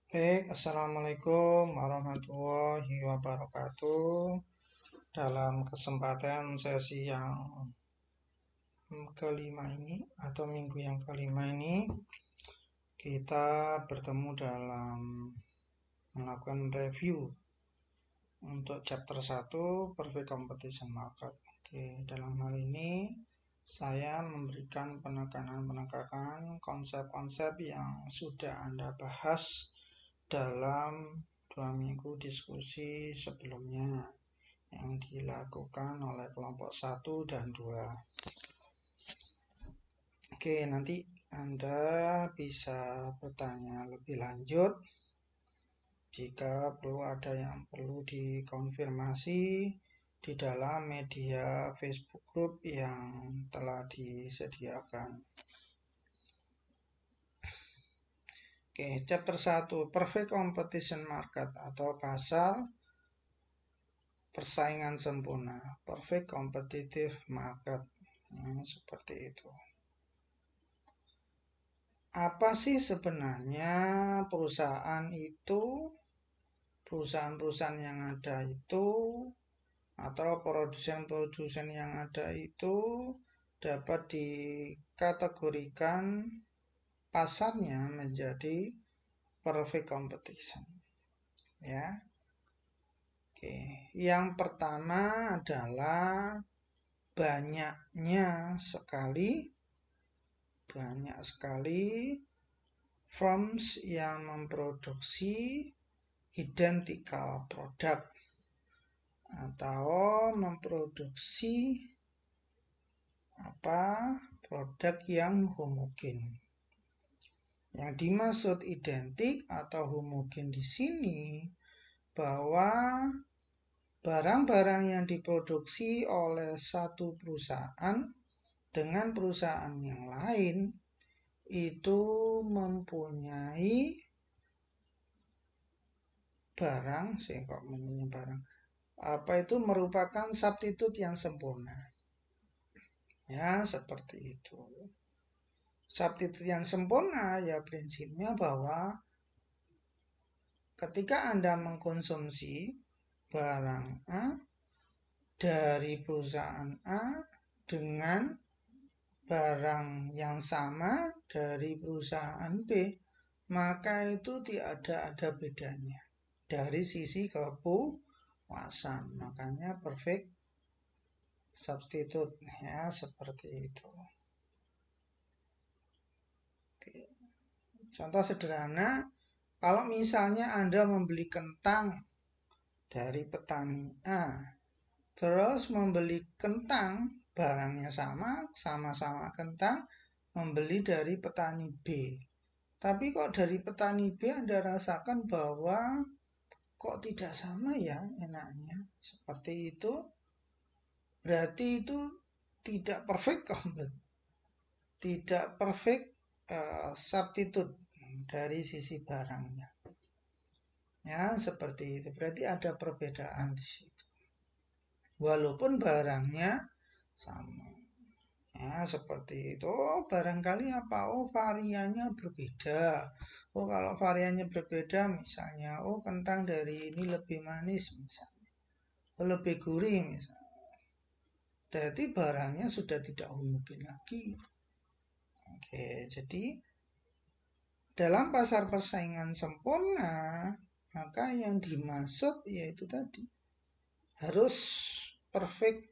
Assalamualaikum warahmatullahi wabarakatuh. Dalam kesempatan sesi yang kelima ini atau minggu yang kelima ini, kita bertemu dalam melakukan review untuk chapter 1 Perfect Competition Market. Dalam hal ini saya memberikan penekanan konsep-konsep yang sudah Anda bahas dalam 2 minggu diskusi sebelumnya yang dilakukan oleh kelompok 1 dan 2. Nanti Anda bisa bertanya lebih lanjut jika ada yang perlu dikonfirmasi di dalam media Facebook Group yang telah disediakan. Chapter 1 Perfect Competition Market atau pasar persaingan sempurna, Perfect Competitive Market, seperti itu. Apa sih sebenarnya perusahaan itu, perusahaan-perusahaan yang ada itu, atau produsen-produsen yang ada itu dapat dikategorikan pasarnya menjadi perfect competition. Ya. Yang pertama adalah banyak sekali firms yang memproduksi identical product atau memproduksi produk yang homogen. Yang dimaksud identik atau homogen di sini bahwa barang-barang yang diproduksi oleh satu perusahaan dengan perusahaan yang lain itu mempunyai merupakan substitute yang sempurna. Ya, seperti itu. Substitute yang sempurna ya prinsipnya bahwa ketika Anda mengkonsumsi barang A dari perusahaan A dengan barang yang sama dari perusahaan B, maka itu tidak ada bedanya dari sisi kepuasan. Makanya perfect substitute, ya, seperti itu. Contoh sederhana, kalau misalnya Anda membeli kentang dari petani A, terus membeli kentang, barangnya sama-sama kentang, membeli dari petani B. Tapi kok dari petani B Anda rasakan bahwa kok tidak sama ya enaknya, seperti itu, berarti itu tidak perfect substitute dari sisi barangnya. Ya, seperti itu. Berarti ada perbedaan di situ. Walaupun barangnya sama. Ya, seperti itu. Barangkali variannya berbeda. Kalau variannya berbeda, misalnya, kentang dari ini lebih manis, misalnya. Lebih gurih, misalnya. Berarti barangnya sudah tidak homogen lagi. Jadi dalam pasar persaingan sempurna, maka yang dimaksud yaitu tadi harus perfect,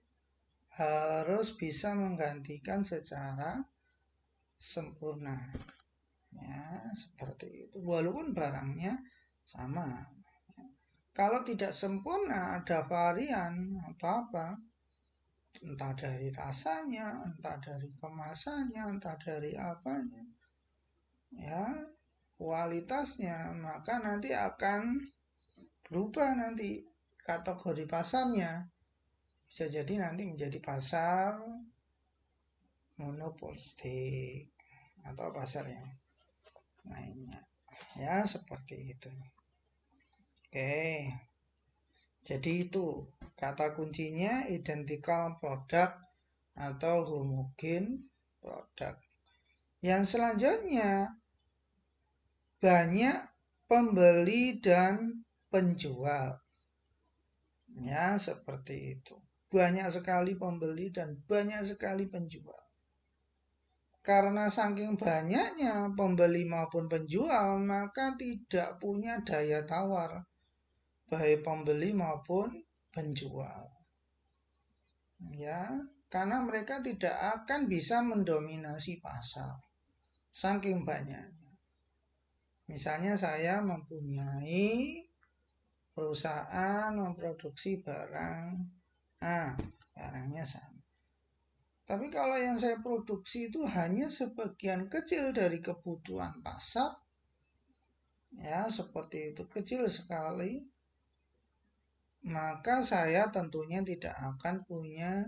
harus bisa menggantikan secara sempurna. Ya, seperti itu. Walaupun barangnya sama. Kalau tidak sempurna, ada varian apa-apa, entah dari rasanya, entah dari kemasannya, entah dari apanya, ya, kualitasnya, maka nanti akan berubah nanti kategori pasarnya. Bisa jadi nanti menjadi pasar monopolistik atau pasar yang lainnya. Ya, seperti itu. Jadi itu kata kuncinya identical product atau homogen product. Yang selanjutnya banyak pembeli dan penjual. Ya, seperti itu. Banyak sekali pembeli dan banyak sekali penjual. Karena saking banyaknya pembeli maupun penjual, maka tidak punya daya tawar, baik pembeli maupun penjual. Ya, karena mereka tidak akan bisa mendominasi pasar, saking banyaknya. Misalnya saya mempunyai perusahaan memproduksi barang A, barangnya sama. Tapi kalau yang saya produksi itu hanya sebagian kecil dari kebutuhan pasar, ya seperti itu, kecil sekali, maka saya tentunya tidak akan punya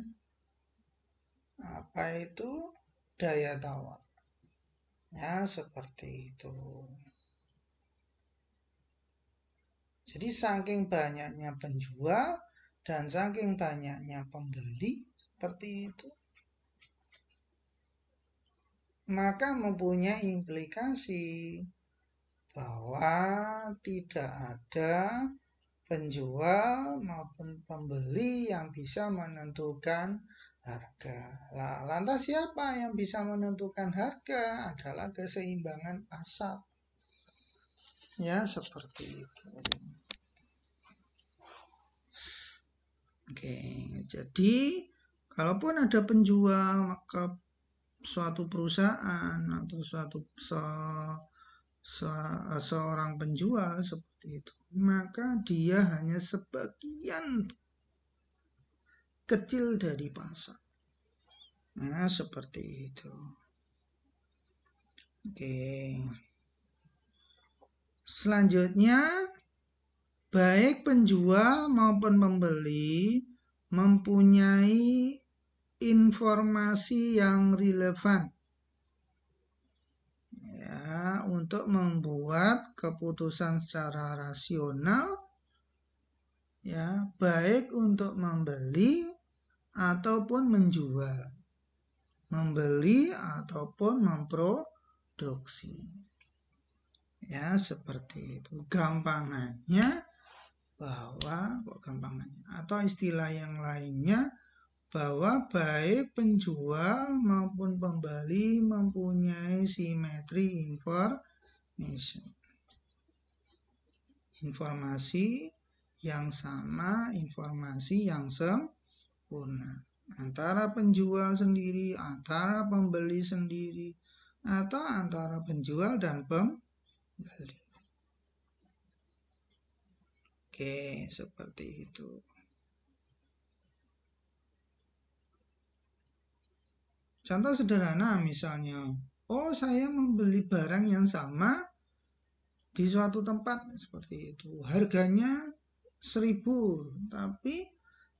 daya tawar. Ya, seperti itu. Jadi saking banyaknya penjual dan saking banyaknya pembeli seperti itu, maka mempunyai implikasi bahwa tidak ada penjual maupun pembeli yang bisa menentukan harga. Lantas siapa yang bisa menentukan harga? Adalah keseimbangan pasar. Ya, seperti itu. Oke, jadi kalaupun ada penjual, maka suatu perusahaan atau seorang penjual seperti itu, maka dia hanya sebagian kecil dari pasar. Nah, seperti itu. Oke. Selanjutnya, baik penjual maupun pembeli mempunyai informasi yang relevan ya untuk membuat keputusan secara rasional ya, baik untuk membeli ataupun menjual, membeli ataupun memproduksi. Ya, seperti itu. Gampangannya atau istilah yang lainnya, bahwa baik penjual maupun pembeli mempunyai simetri informasi yang sama, informasi yang sempurna antara penjual sendiri, antara pembeli sendiri, atau antara penjual dan pembeli. Oke, seperti itu. Contoh sederhana misalnya, saya membeli barang yang sama di suatu tempat seperti itu. Harganya 1.000, tapi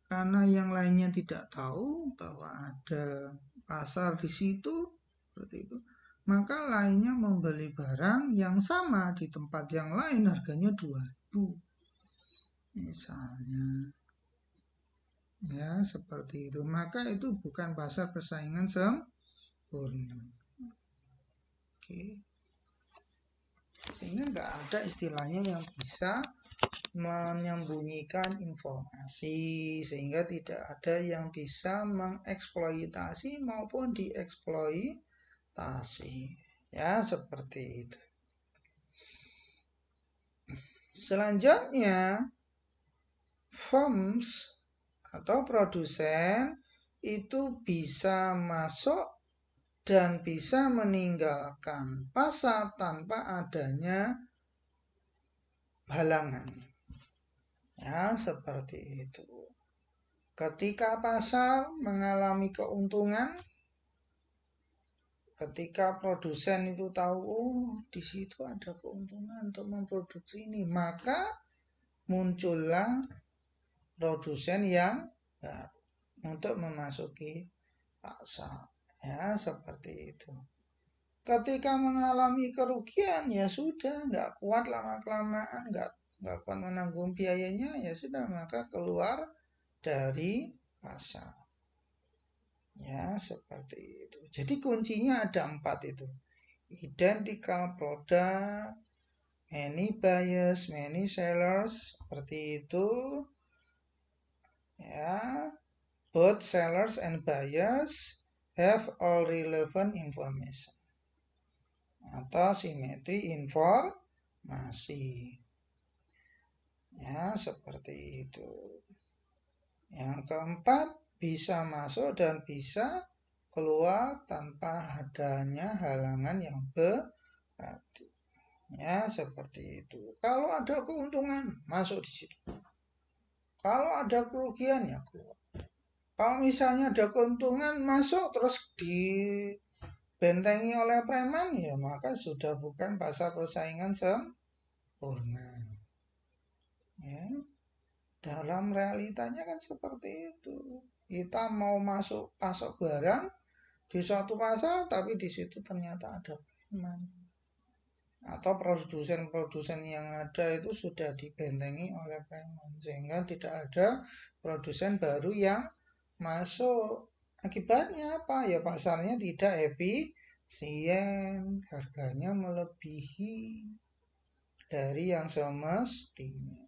karena yang lainnya tidak tahu bahwa ada pasar di situ, seperti itu, maka lainnya membeli barang yang sama di tempat yang lain harganya 2.000. Misalnya. Ya, seperti itu. Maka itu bukan pasar persaingan sempurna. Oke. Sehingga nggak ada istilahnya yang bisa menyembunyikan informasi, sehingga tidak ada yang bisa mengeksploitasi maupun dieksploitasi. Ya, seperti itu. Selanjutnya, firms atau produsen itu bisa masuk dan bisa meninggalkan pasar tanpa adanya halangan. Ya, seperti itu. Ketika pasar mengalami keuntungan, ketika produsen itu tahu, di situ ada keuntungan untuk memproduksi ini, maka muncullah produsen yang baru untuk memasuki pasar. Ya, seperti itu. Ketika mengalami kerugian, ya sudah, nggak kuat lama-kelamaan, nggak kuat menanggung biayanya, ya sudah, maka keluar dari pasar. Ya, seperti itu. Jadi kuncinya ada 4 itu. Identical product, many buyers, many sellers, seperti itu. Ya, both sellers and buyers have all relevant information. Atau simetri informasi. Ya, seperti itu. Yang keempat, bisa masuk dan bisa keluar tanpa adanya halangan yang berarti. Ya, seperti itu. Kalau ada keuntungan, masuk di situ. Kalau ada kerugian, ya keluar. Kalau misalnya ada keuntungan, masuk terus dibentengi oleh preman, ya maka sudah bukan pasar persaingan sempurna. Ya. Dalam realitanya kan seperti itu. Kita mau masuk barang di suatu pasar, tapi di situ ternyata ada preman. Atau produsen-produsen yang ada itu sudah dibentengi oleh preman, sehingga tidak ada produsen baru yang masuk. Akibatnya apa? Ya pasarnya tidak efisien, harganya melebihi dari yang semestinya.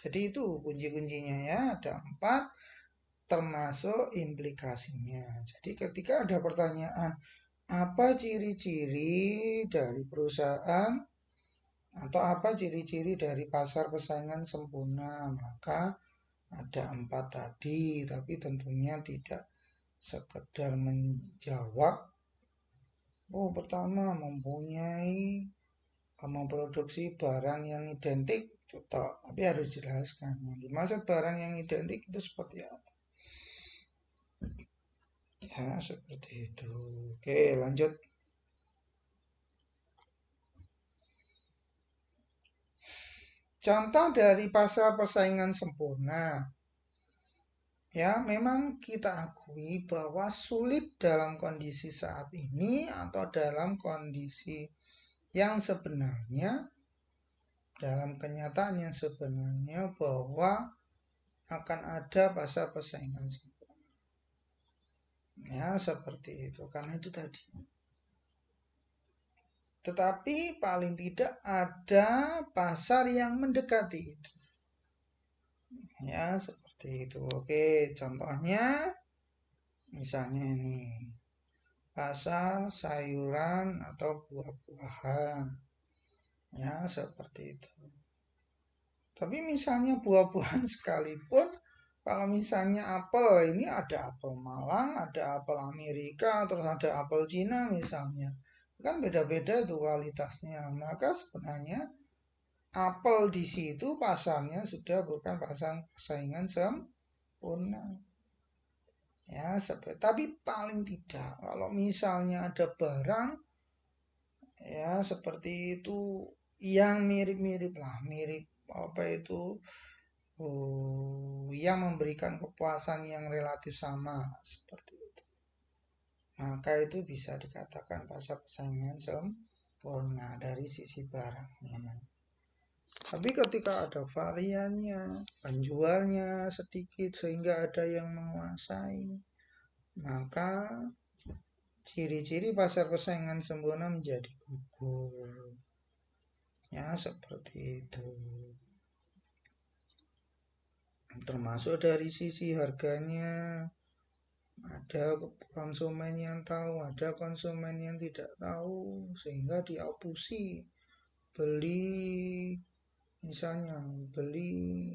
Jadi itu kunci-kuncinya ya, ada 4 termasuk implikasinya. Jadi ketika ada pertanyaan, apa ciri-ciri dari perusahaan atau apa ciri-ciri dari pasar persaingan sempurna, maka ada 4 tadi, tapi tentunya tidak sekedar menjawab, oh pertama memproduksi barang yang identik, tapi harus jelaskan. Dimaksud barang yang identik itu seperti apa? Ya, seperti itu. Oke, lanjut. Contoh dari pasar persaingan sempurna. Ya, memang kita akui bahwa sulit dalam kondisi saat ini atau dalam kondisi yang sebenarnya, dalam kenyataan yang sebenarnya bahwa akan ada pasar persaingan sempurna. Ya, seperti itu. Karena itu tadi. Tetapi paling tidak ada pasar yang mendekati itu. Ya, seperti itu. Oke, contohnya misalnya ini. Pasar sayuran atau buah-buahan. Ya, seperti itu. Tapi misalnya buah-buahan sekalipun, kalau misalnya apel, ini ada apel Malang, ada apel Amerika, terus ada apel Cina misalnya. Kan beda-beda itu kualitasnya. Maka sebenarnya apel di situ pasarnya sudah bukan pasar persaingan sempurna. Ya, tapi paling tidak kalau misalnya ada barang ya seperti itu yang mirip-mirip lah, mirip apa itu yang memberikan kepuasan yang relatif sama seperti itu. Maka itu bisa dikatakan pasar persaingan sempurna dari sisi barangnya. Tapi ketika ada variannya, penjualnya sedikit sehingga ada yang menguasai, maka ciri-ciri pasar persaingan sempurna menjadi gugur. Ya, seperti itu. Termasuk dari sisi harganya, ada konsumen yang tahu, ada konsumen yang tidak tahu, sehingga diopusi beli, misalnya beli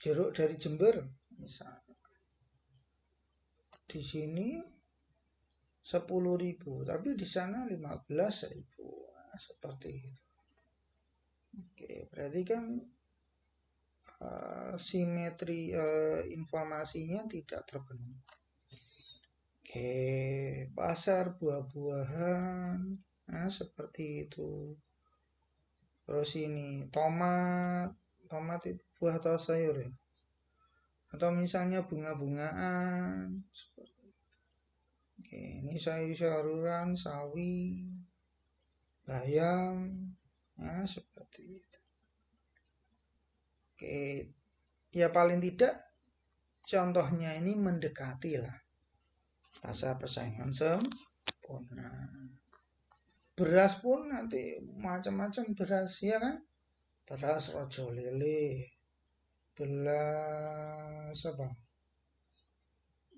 jeruk dari Jember, misalnya di sini 10.000, tapi di sana 15.000, nah, seperti itu. Oke, berarti kan simetri informasinya tidak terpenuhi. Oke, pasar buah-buahan, nah seperti itu. Terus ini tomat itu buah atau sayur ya? Atau misalnya bunga-bungaan. Oke, ini sayur-sayuran, sawi, bayam, nah seperti itu. Oke, ya paling tidak contohnya ini mendekati lah pasar persaingan sempurna. Beras pun nanti macam-macam beras, ya kan? Beras rojo lele, beras apa?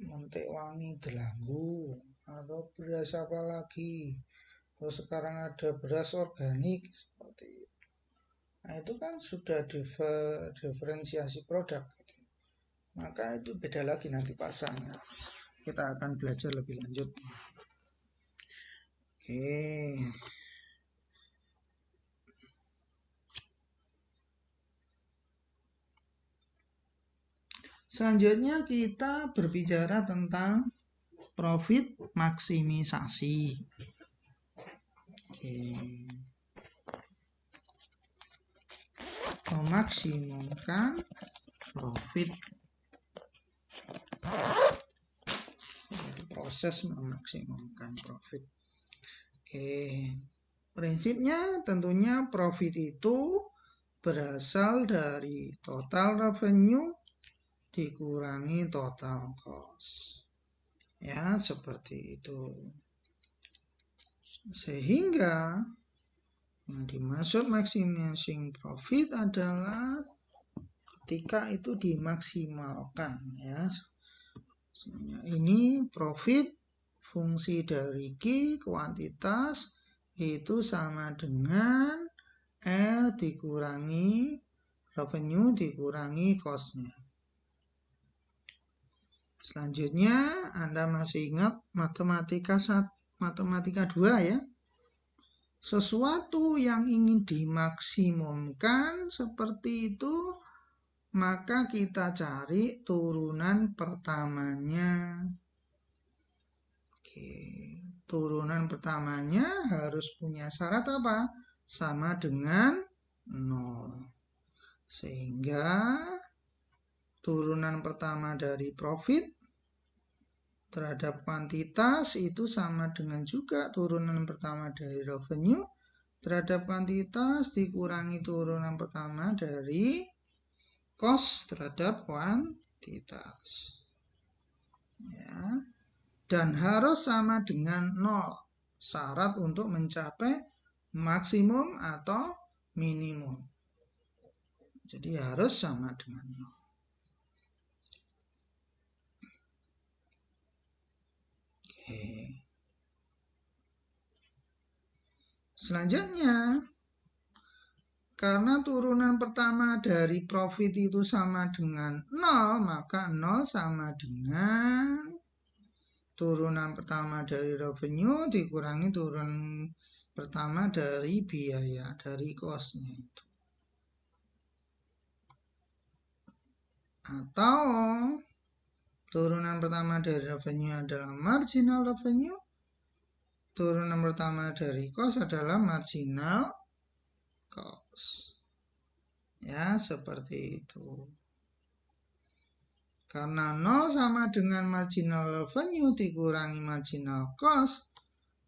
Mentik wangi delanggu, atau beras apa lagi? Terus sekarang ada beras organik seperti itu. Nah, itu kan sudah diferensiasi produk gitu. Maka itu beda lagi nanti pasarnya. Kita akan belajar lebih lanjut. Oke. Selanjutnya kita berbicara tentang profit maksimisasi. Oke. Memaksimumkan profit. Proses memaksimumkan profit. Oke. Prinsipnya tentunya profit itu berasal dari total revenue dikurangi total cost. Ya, seperti itu. Sehingga yang dimaksud maximizing profit adalah ketika itu dimaksimalkan, ya. Ini profit, fungsi dari Q, kuantitas, itu sama dengan R dikurangi revenue dikurangi cost-nya. Selanjutnya, Anda masih ingat matematika 2 ya? Sesuatu yang ingin dimaksimumkan seperti itu, maka kita cari turunan pertamanya. Oke, turunan pertamanya harus punya syarat apa? Sama dengan 0. Sehingga turunan pertama dari profit terhadap kuantitas itu sama dengan juga turunan pertama dari revenue terhadap kuantitas dikurangi turunan pertama dari cost terhadap kuantitas. Ya. Dan harus sama dengan 0. Syarat untuk mencapai maksimum atau minimum. Jadi harus sama dengan 0. Selanjutnya, karena turunan pertama dari profit itu sama dengan 0, maka 0 sama dengan turunan pertama dari revenue dikurangi turunan pertama dari biaya, dari cost-nya itu. Atau turunan pertama dari revenue adalah marginal revenue, turunan pertama dari cost adalah marginal cost. Ya, seperti itu. Karena 0 sama dengan marginal revenue dikurangi marginal cost,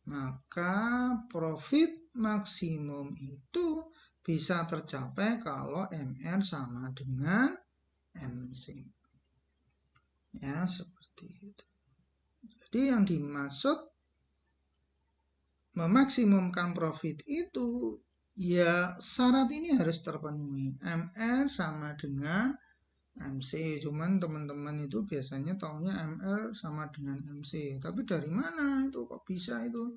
maka profit maksimum itu bisa tercapai kalau MR sama dengan MC. Ya, seperti itu. Jadi yang dimaksud memaksimumkan profit itu, ya syarat ini harus terpenuhi. MR sama dengan MC, cuman teman-teman itu biasanya taunya MR sama dengan MC. Tapi dari mana itu kok bisa itu?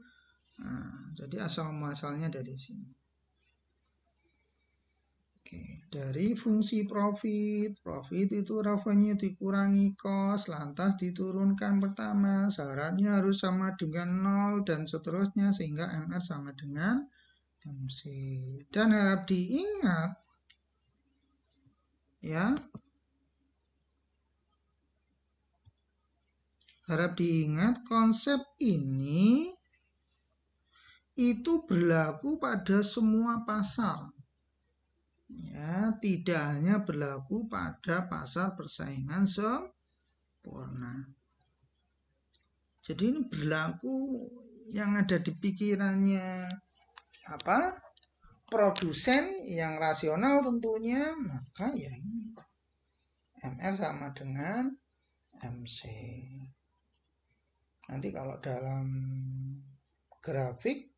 Nah, jadi asal-muasalnya dari sini. Oke, dari fungsi profit. Profit itu revenue dikurangi cost, lantas diturunkan pertama. Syaratnya harus sama dengan 0 dan seterusnya sehingga MR sama dengan MC. Dan harap diingat ya. Harap diingat konsep ini itu berlaku pada semua pasar. Ya, tidak hanya berlaku pada pasar persaingan sempurna. Jadi ini berlaku yang ada di pikirannya apa? Produsen yang rasional tentunya, maka ya ini MR sama dengan MC. Nanti kalau dalam grafik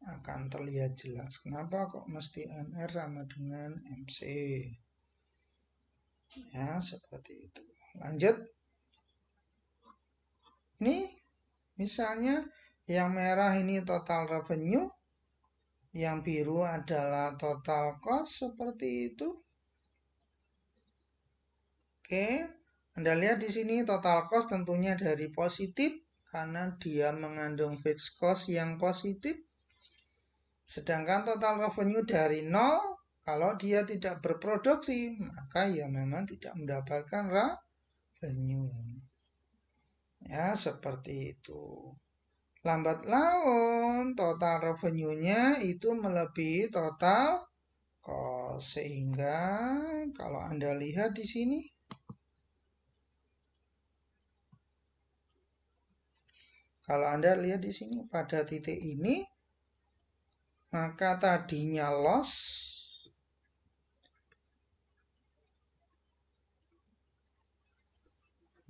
akan terlihat jelas. Kenapa kok mesti MR sama dengan MC? Ya, seperti itu. Lanjut. Ini misalnya yang merah ini total revenue, yang biru adalah total cost, seperti itu. Oke, Anda lihat di sini total cost tentunya dari positif karena dia mengandung fixed cost yang positif. Sedangkan total revenue dari nol, kalau dia tidak berproduksi, maka ya memang tidak mendapatkan revenue. Ya, seperti itu. Lambat laun, total revenue-nya itu melebihi total cost. Sehingga kalau Anda lihat di sini, pada titik ini, maka tadinya loss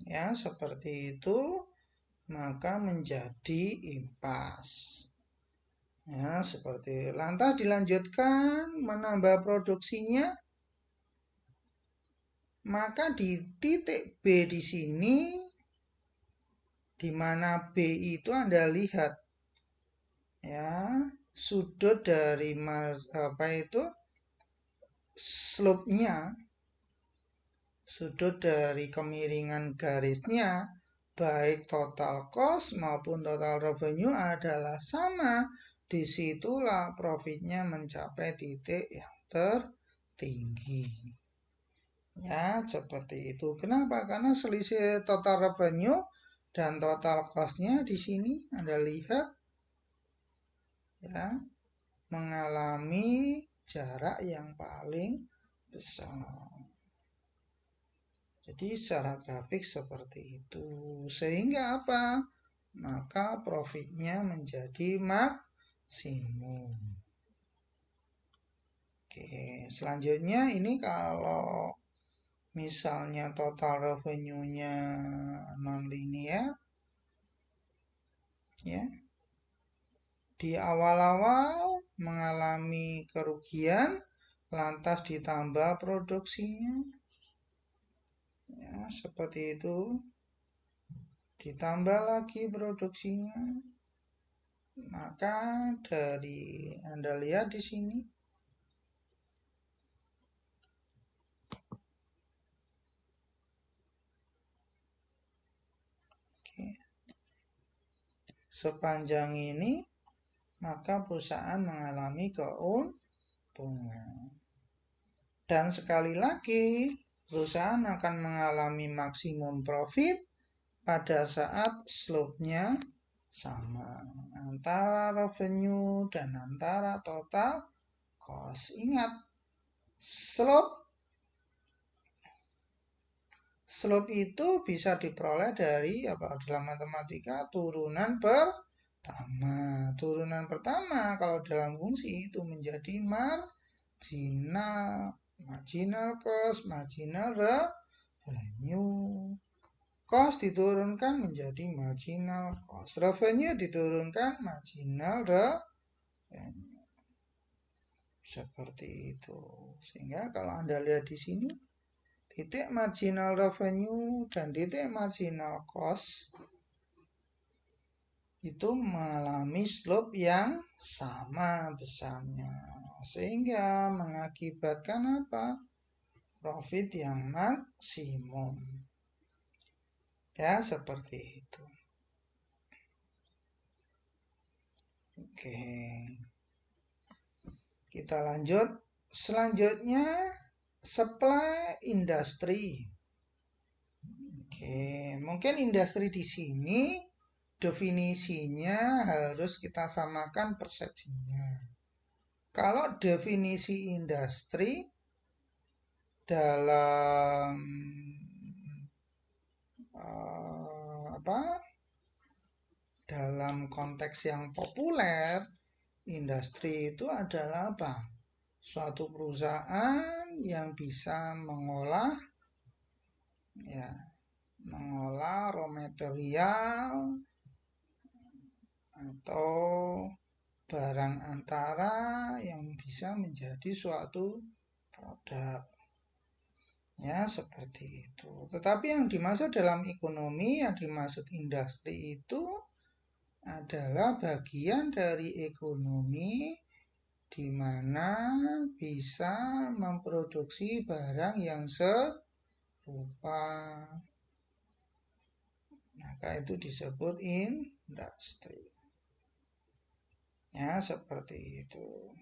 ya seperti itu, maka menjadi impas. Ya, seperti lantas dilanjutkan menambah produksinya, maka di titik B di sini, di mana B itu Anda lihat ya, sudut dari slope-nya, sudut dari kemiringan garisnya, baik total cost maupun total revenue adalah sama. Disitulah profitnya mencapai titik yang tertinggi. Ya, seperti itu. Kenapa? Karena selisih total revenue dan total cost-nya di sini Anda lihat ya, mengalami jarak yang paling besar. Jadi secara grafik seperti itu. Sehingga apa? Maka profitnya menjadi maksimum. Oke, selanjutnya ini kalau misalnya total revenue-nya non-linear, ya, di awal-awal mengalami kerugian, lantas ditambah produksinya, ya, seperti itu, ditambah lagi produksinya, maka dari Anda lihat di sini, sepanjang ini, maka perusahaan mengalami keuntungan. Dan sekali lagi, perusahaan akan mengalami maksimum profit pada saat slope-nya sama antara revenue dan antara total cost. Ingat, slope itu bisa diperoleh dari dalam matematika turunan pertama. Turunan pertama kalau dalam fungsi itu menjadi marginal cost, marginal revenue. Cost diturunkan menjadi marginal cost. Revenue diturunkan marginal revenue. Seperti itu. Sehingga kalau Anda lihat di sini, titik marginal revenue dan titik marginal cost itu mengalami slope yang sama besarnya. Sehingga mengakibatkan apa? Profit yang maksimum. Ya, seperti itu. Oke. Kita lanjut. Selanjutnya, supply industry. Oke, mungkin industri di sini definisinya harus kita samakan persepsinya. Kalau definisi industri dalam dalam konteks yang populer, industri itu adalah apa? Suatu perusahaan yang bisa mengolah raw material atau barang antara yang bisa menjadi suatu produk. Ya, seperti itu. Tetapi yang dimaksud dalam ekonomi, yang dimaksud industri itu adalah bagian dari ekonomi di mana bisa memproduksi barang yang serupa. Maka itu disebut industri. Ya, seperti itu.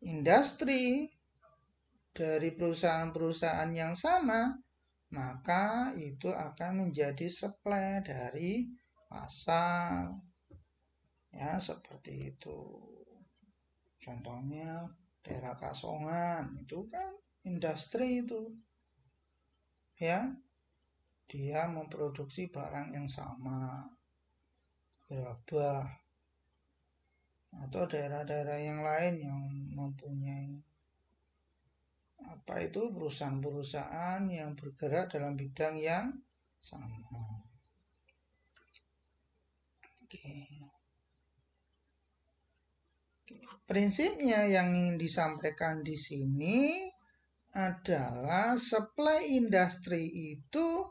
Industri dari perusahaan-perusahaan yang sama, maka itu akan menjadi supply dari pasar. Ya, seperti itu. Contohnya daerah Kasongan, itu kan industri itu. Ya, dia memproduksi barang yang sama. Gerabah atau daerah-daerah yang lain yang mempunyai perusahaan-perusahaan yang bergerak dalam bidang yang sama. Oke. Prinsipnya yang ingin disampaikan di sini adalah supply industri itu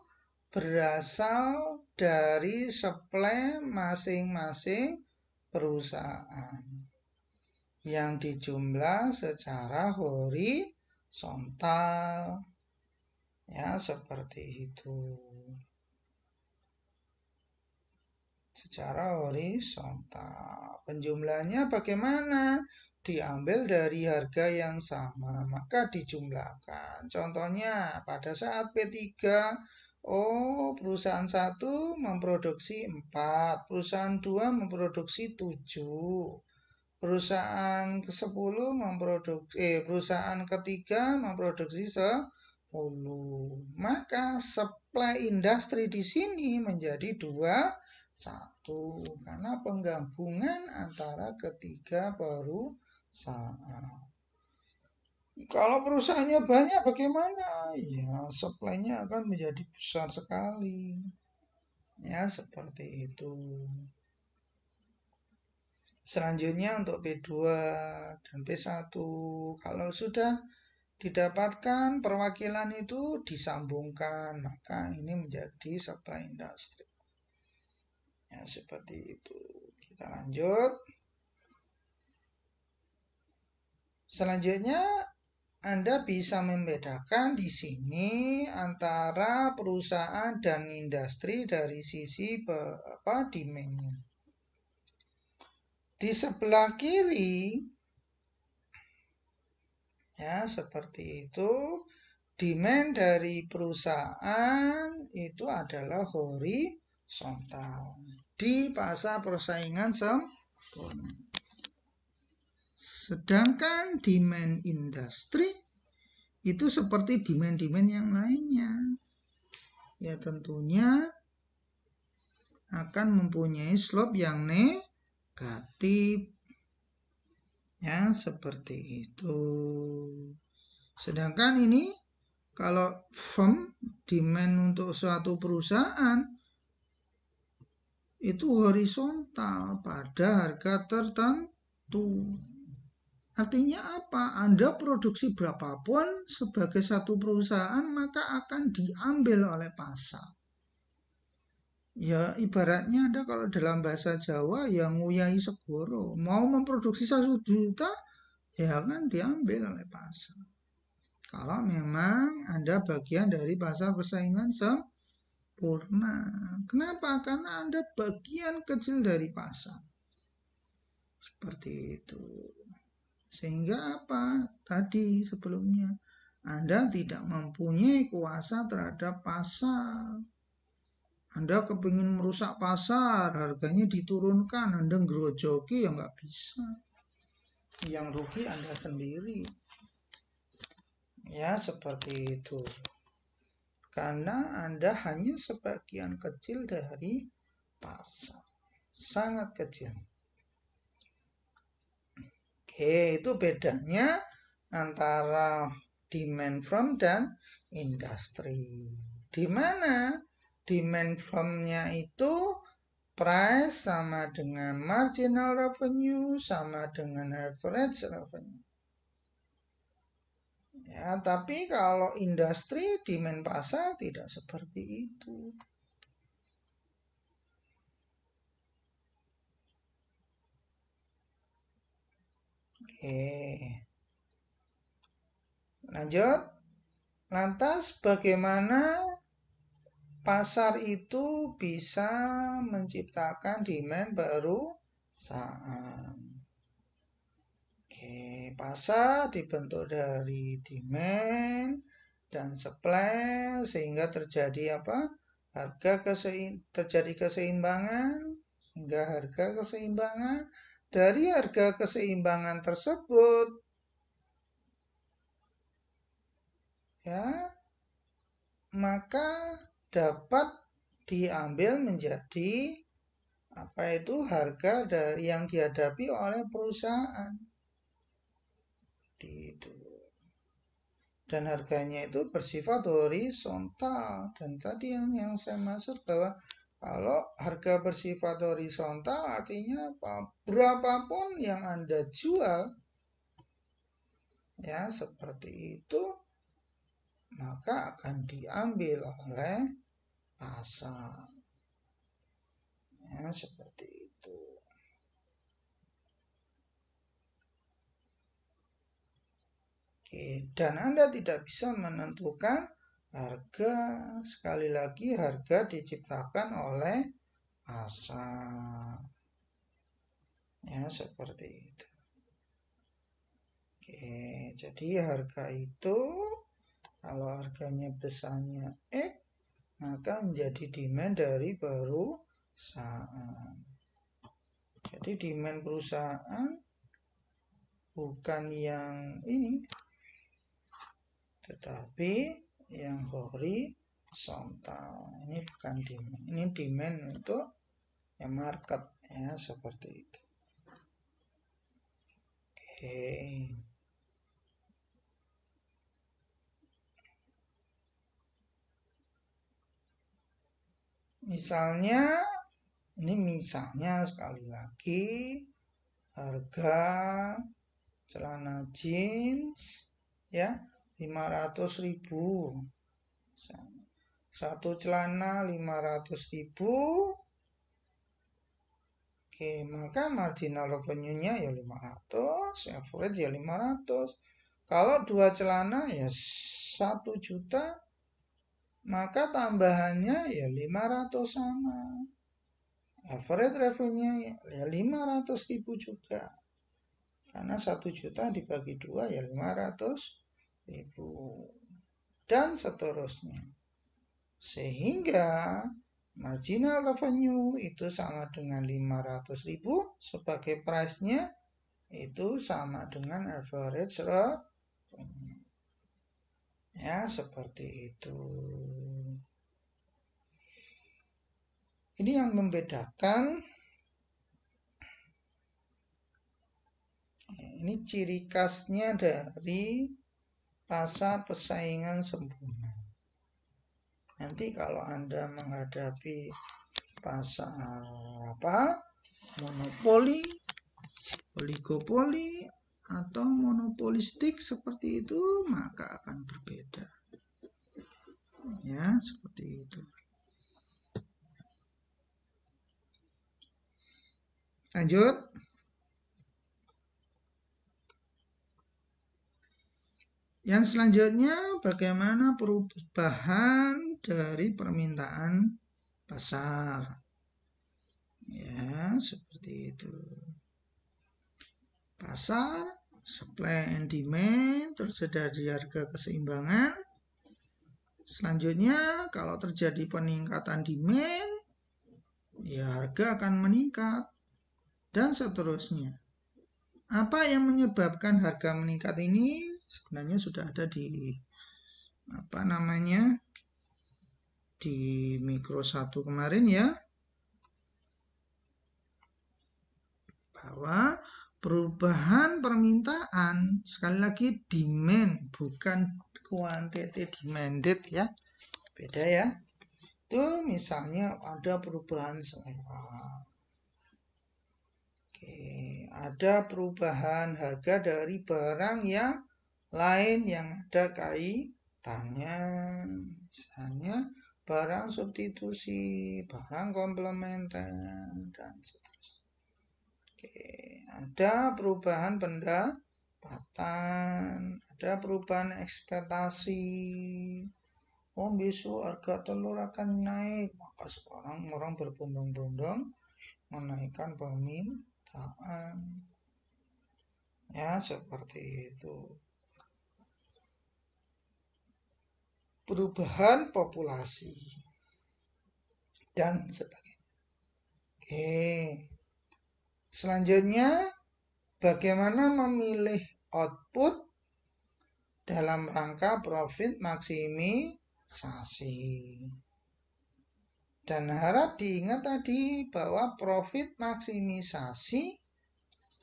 berasal dari supply masing-masing perusahaan yang dijumlah secara horizontal. Ya, seperti itu. Secara horizontal. Penjumlahannya bagaimana? Diambil dari harga yang sama, maka dijumlahkan. Contohnya, pada saat P3, perusahaan 1 memproduksi 4, perusahaan 2 memproduksi 7, perusahaan ke-10 perusahaan ketiga memproduksi 10. Maka supply industri di sini menjadi 1 karena penggabungan antara ketiga perusahaan. Kalau perusahaannya banyak bagaimana? Ya, supply-nya akan menjadi besar sekali. Ya, seperti itu. Selanjutnya untuk P2 dan P1, kalau sudah didapatkan perwakilan itu disambungkan, maka ini menjadi supply industri. Ya, seperti itu. Kita lanjut. Selanjutnya, Anda bisa membedakan di sini antara perusahaan dan industri dari sisi demand-nya. Di sebelah kiri, ya seperti itu, demand dari perusahaan itu adalah horizontal di pasar persaingan sempurna. Sedangkan demand industri itu seperti demand-demand yang lainnya. Ya tentunya akan mempunyai slope yang negatif. Ya, seperti itu. Sedangkan ini kalau firm demand untuk suatu perusahaan itu horizontal pada harga tertentu. Artinya apa? Anda produksi berapapun sebagai satu perusahaan maka akan diambil oleh pasar. Ya ibaratnya Anda kalau dalam bahasa Jawa yang nguyai segoro, mau memproduksi 1 juta ya kan diambil oleh pasar. Kalau memang Anda bagian dari pasar persaingan sempurna. Kenapa? Karena Anda bagian kecil dari pasar. Seperti itu. Sehingga apa? Tadi sebelumnya Anda tidak mempunyai kuasa terhadap pasar. Anda kepingin merusak pasar, harganya diturunkan, Anda ngerojoki ya nggak bisa. Yang rugi Anda sendiri. Ya, seperti itu. Karena Anda hanya sebagian kecil dari pasar. Sangat kecil. Oke, itu bedanya antara demand from dan industri. Di mana demand from-nya itu price sama dengan marginal revenue sama dengan average revenue. Ya, tapi kalau industri, demand pasar tidak seperti itu. Oke. Lanjut. Lantas bagaimana pasar itu bisa menciptakan demand baru saham? Oke, pasar dibentuk dari demand dan supply sehingga terjadi apa? Terjadi keseimbangan, sehingga harga keseimbangan. Dari harga keseimbangan tersebut, ya, maka dapat diambil menjadi apa itu harga dari yang dihadapi oleh perusahaan. Itu. Dan harganya itu bersifat horizontal. Dan tadi yang saya maksud bahwa kalau harga bersifat horizontal artinya berapapun yang Anda jual, ya seperti itu, maka akan diambil oleh pasar. Ya, seperti itu. Oke, dan Anda tidak bisa menentukan harga, sekali lagi harga diciptakan oleh pasar. Ya, seperti itu. Oke, jadi harga itu kalau harganya besarnya X, maka menjadi demand dari perusahaan. Jadi demand perusahaan bukan yang ini, tetapi yang horizontal. Ini bukan demand, ini demand untuk yang market, ya seperti itu. Oke. Misalnya, ini misalnya sekali lagi harga celana jeans ya 500.000. Satu celana 500.000. Oke, maka marginal revenue-nya ya 500, average ya 500. Kalau dua celana ya 1 juta, maka tambahannya ya 500 sama. Average revenue ya 500.000 juga. Karena 1 juta dibagi 2 ya 500.000. Dan seterusnya. Sehingga marginal revenue itu sama dengan 500.000 sebagai price-nya itu sama dengan average revenue. Ya, seperti itu. Ini yang membedakan. Ini ciri khasnya dari pasar persaingan sempurna. Nanti kalau Anda menghadapi pasar monopoli, oligopoli, atau monopolistik seperti itu, maka akan berbeda. Ya, seperti itu. Lanjut. Yang selanjutnya, bagaimana perubahan dari permintaan pasar. Ya, seperti itu. Pasar, supply and demand, terjadi harga keseimbangan. Selanjutnya, kalau terjadi peningkatan demand, ya harga akan meningkat. Dan seterusnya. Apa yang menyebabkan harga meningkat ini? Sebenarnya sudah ada di di mikro 1 kemarin ya, bahwa perubahan permintaan, sekali lagi demand bukan quantity demanded ya, beda ya. itu misalnya ada perubahan selera. Oke, ada perubahan harga dari barang yang lain yang ada kaitannya. Misalnya barang substitusi, barang komplementer, dan seterusnya. Oke, ada perubahan pendapatan, ada perubahan ekspektasi. Oh, besok harga telur akan naik, maka sekarang orang berbondong-bondong menaikkan permintaan. Ya, seperti itu. Perubahan populasi dan sebagainya. Oke. Selanjutnya, bagaimana memilih output dalam rangka profit maksimisasi. Dan harap diingat tadi bahwa profit maksimisasi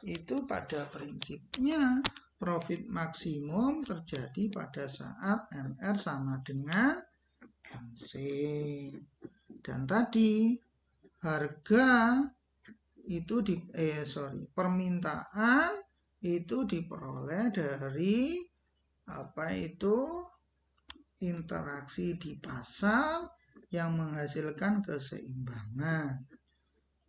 itu pada prinsipnya profit maksimum terjadi pada saat MR sama dengan MC. Dan tadi harga itu permintaan itu diperoleh dari interaksi di pasar yang menghasilkan keseimbangan.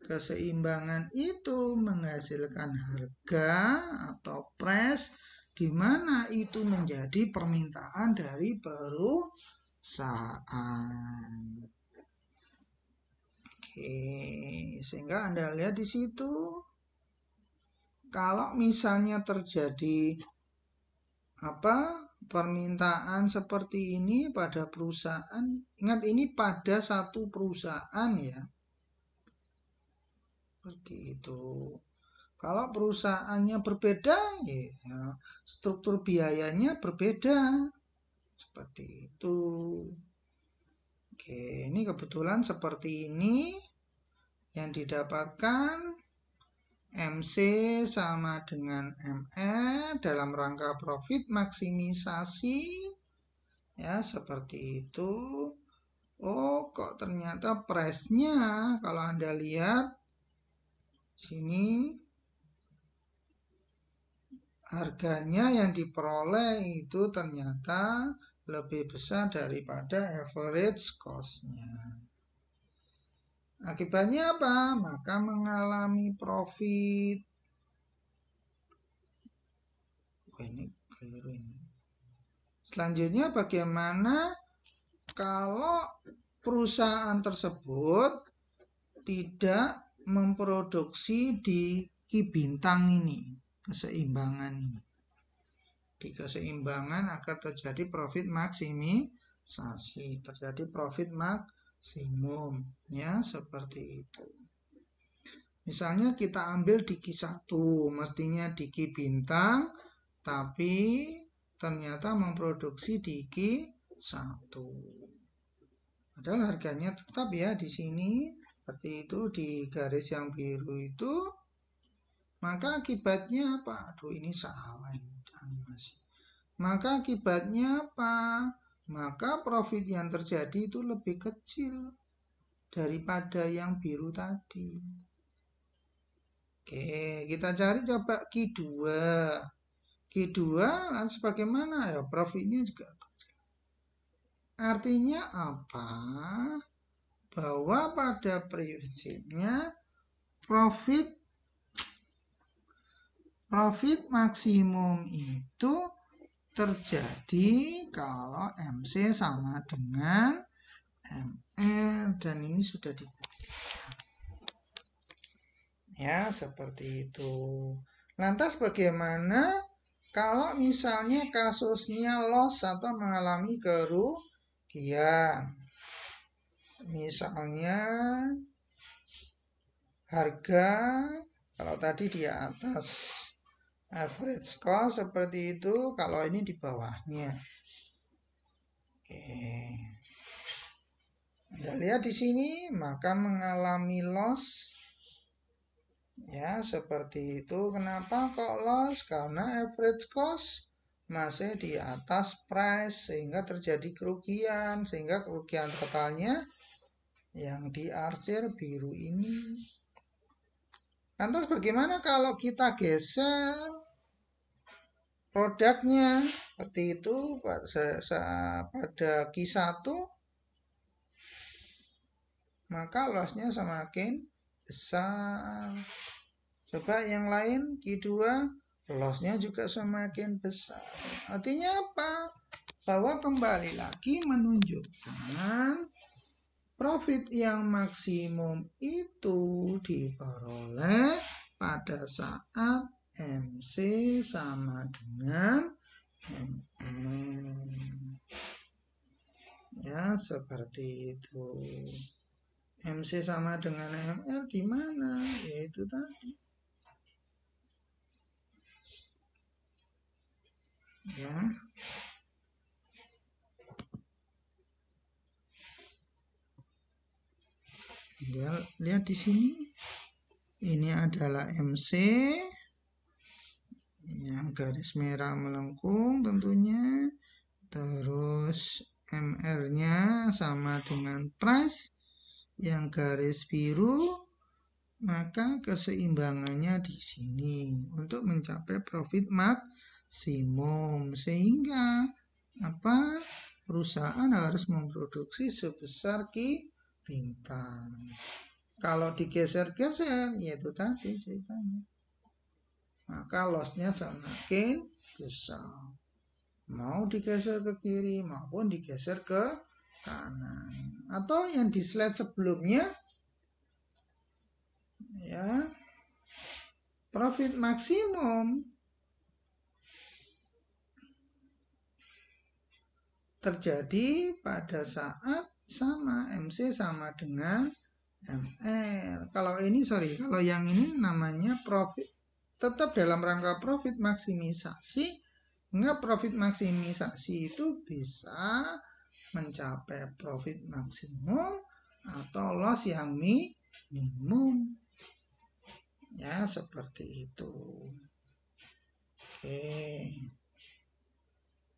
Keseimbangan itu menghasilkan harga atau price di mana itu menjadi permintaan dari perusahaan. Oke, sehingga Anda lihat di situ kalau misalnya terjadi permintaan seperti ini pada perusahaan, ingat ini pada satu perusahaan ya. Seperti itu. Kalau perusahaannya berbeda, ya, struktur biayanya berbeda. Seperti itu. Oke, ini kebetulan seperti ini yang didapatkan MC sama dengan MR dalam rangka profit maksimisasi. Ya, seperti itu. Oh, kok ternyata price-nya kalau Anda lihat sini harganya yang diperoleh itu ternyata lebih besar daripada average cost-nya. Akibatnya apa? Maka mengalami profit. Ini keliru ini. Selanjutnya bagaimana kalau perusahaan tersebut tidak memproduksi di Ki Bintang ini, keseimbangan ini. Di keseimbangan akan terjadi profit maksimisasi, terjadi profit maksimum, ya seperti itu. Misalnya kita ambil di Ki 1, mestinya di Ki Bintang, tapi ternyata memproduksi di Ki 1. Padahal harganya tetap ya di sini. Seperti itu di garis yang biru itu, maka akibatnya apa? Aduh, ini salah animasi. Maka akibatnya apa? Maka profit yang terjadi itu lebih kecil daripada yang biru tadi. Oke, kita cari coba Ki 2. Ki 2 lantas bagaimana? Ya, profitnya juga kecil. Artinya apa? Bahwa pada prinsipnya profit maksimum itu terjadi kalau MC sama dengan MR, dan ini sudah dibuktikan. Ya, seperti itu. Lantas bagaimana kalau misalnya kasusnya loss atau mengalami kerugian? Misalnya harga kalau tadi di atas average cost seperti itu, kalau ini di bawahnya. Oke. Anda lihat di sini, maka mengalami loss. Ya, seperti itu. Kenapa kok loss? Karena average cost masih di atas price sehingga terjadi kerugian, sehingga kerugian totalnya yang diarsir biru ini. Lantas bagaimana kalau kita geser produknya seperti itu pada Q1, maka lossnya semakin besar. Coba yang lain Q2, lossnya juga semakin besar. Artinya apa? Bahwa kembali lagi menunjukkan profit yang maksimum itu diperoleh pada saat MC sama dengan MN. Ya, seperti itu. MC sama dengan MR di mana? Yaitu tadi. Ya. Lihat di sini. Ini adalah MC yang garis merah melengkung tentunya. Terus MR-nya sama dengan price yang garis biru. Maka keseimbangannya di sini untuk mencapai profit maksimum. Sehingga perusahaan harus memproduksi sebesar Q bintang. Kalau digeser-geser, yaitu tadi ceritanya. Maka lossnya semakin besar. Mau digeser ke kiri maupun digeser ke kanan. Atau yang di slide sebelumnya, ya, profit maksimum terjadi pada saat sama MC sama dengan MR. Kalau yang ini namanya profit, tetap dalam rangka profit maksimisasi. Sehingga profit maksimisasi itu bisa mencapai profit maksimum atau loss yang minimum. Ya, seperti itu. Oke.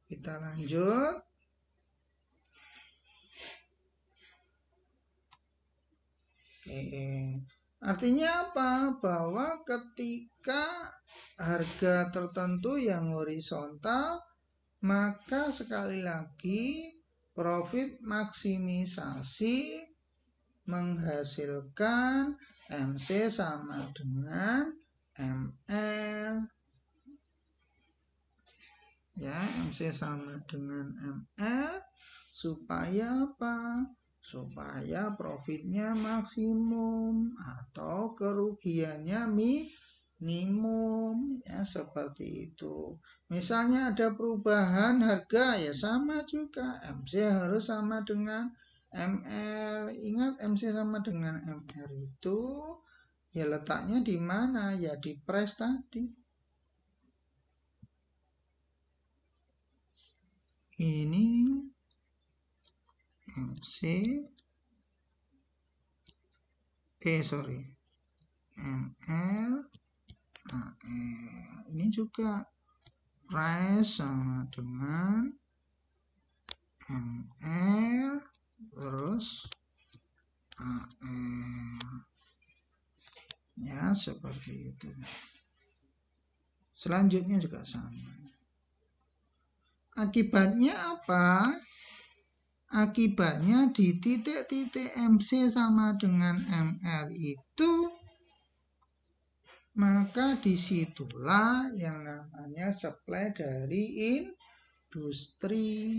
Kita lanjut. Artinya apa? Bahwa ketika harga tertentu yang horizontal, maka sekali lagi profit maksimisasi menghasilkan MC sama dengan ML. Ya, MC sama dengan ML supaya apa? Supaya profitnya maksimum atau kerugiannya minimum, ya, seperti itu. Misalnya ada perubahan harga, ya sama juga, MC harus sama dengan MR. Ingat, MC sama dengan MR itu ya letaknya di mana? Ya di price tadi. Ini MC MR AR. Ini juga price sama dengan MR terus AR. Ya, seperti itu. Selanjutnya juga sama. Akibatnya apa? Akibatnya di titik-titik MC sama dengan MR itu, maka disitulah yang namanya supply dari industri.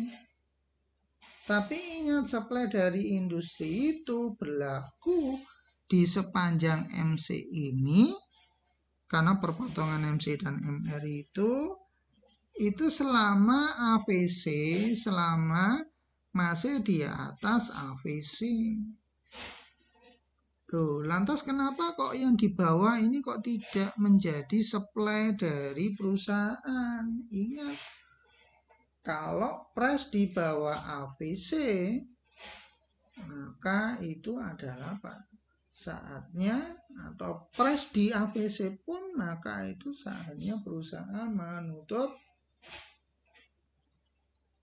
Tapi ingat, supply dari industri itu berlaku di sepanjang MC ini, karena perpotongan MC dan MR itu selama AVC, selama masih di atas AVC. Loh, lantas kenapa kok yang di bawah ini kok tidak menjadi supply dari perusahaan? Ingat, kalau price di bawah AVC, maka itu adalah saatnya, atau price di AVC pun, maka itu saatnya perusahaan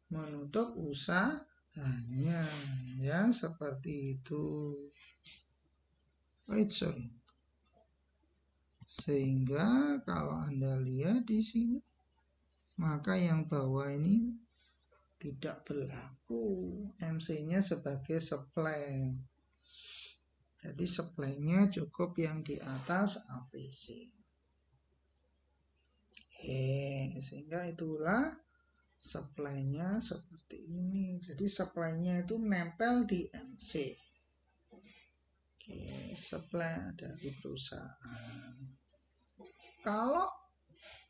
menutup usaha hanya, ya seperti itu. Sorry. Sehingga kalau Anda lihat di sini, maka yang bawah ini tidak berlaku. MC-nya sebagai supply. Jadi supply-nya cukup yang di atas APC. Sehingga itulah supply-nya seperti ini. Jadi supply-nya itu nempel di MC. Supply dari perusahaan. Kalau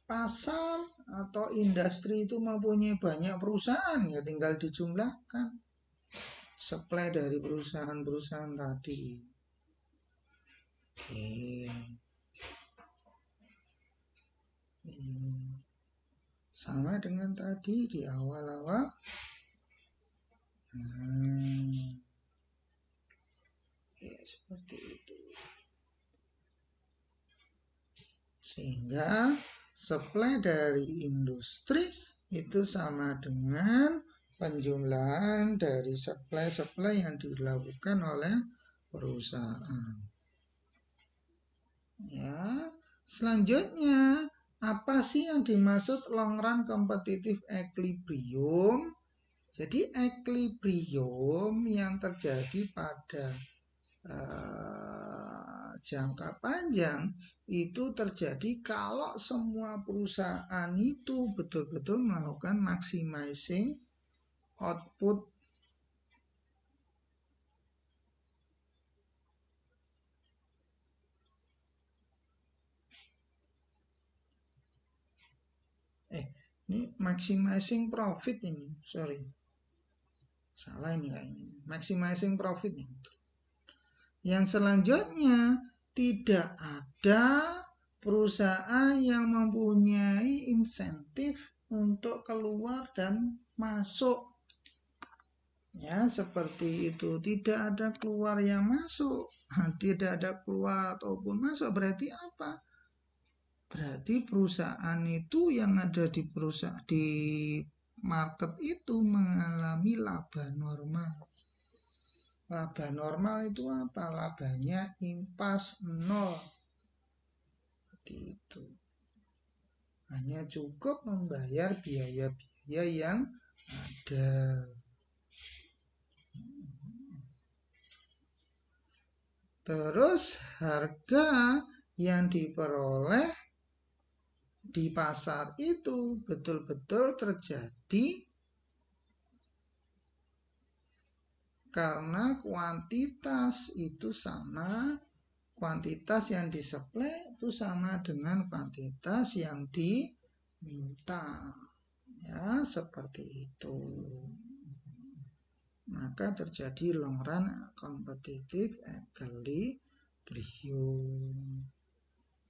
pasar atau industri itu mempunyai banyak perusahaan, ya tinggal dijumlahkan supply dari perusahaan-perusahaan tadi. Sama dengan tadi di awal-awal. Seperti itu. Sehingga supply dari industri itu sama dengan penjumlahan dari supply yang dilakukan oleh perusahaan. Ya, selanjutnya apa sih yang dimaksud long run competitive equilibrium? Jadi equilibrium yang terjadi pada jangka panjang itu terjadi kalau semua perusahaan itu betul-betul melakukan maximizing output. Ini maximizing profit ini, sorry. Salah ini kayaknya. Maximizing profit ini. Yang selanjutnya, tidak ada perusahaan yang mempunyai insentif untuk keluar dan masuk. Ya, seperti itu. Tidak ada keluar yang masuk. Tidak ada keluar ataupun masuk. Berarti apa? Berarti perusahaan itu yang ada di market itu mengalami laba normal. Laba normal itu apa? Labanya impas 0. Seperti itu. Hanya cukup membayar biaya-biaya yang ada. Terus harga yang diperoleh di pasar itu betul-betul terjadi karena kuantitas itu sama, kuantitas yang disuplai itu sama dengan kuantitas yang diminta. Ya, seperti itu. Maka terjadi long run competitive equilibrium.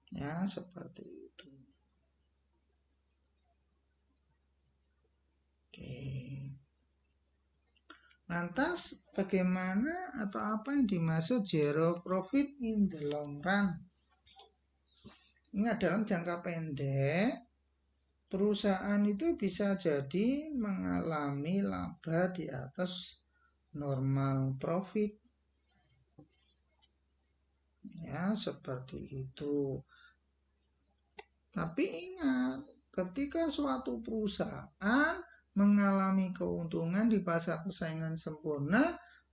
Ya, seperti itu. Lantas bagaimana atau apa yang dimaksud zero profit in the long run? Ingat, dalam jangka pendek perusahaan itu bisa jadi mengalami laba di atas normal profit. Ya, seperti itu. Tapi ingat, ketika suatu perusahaan mengalami keuntungan di pasar persaingan sempurna,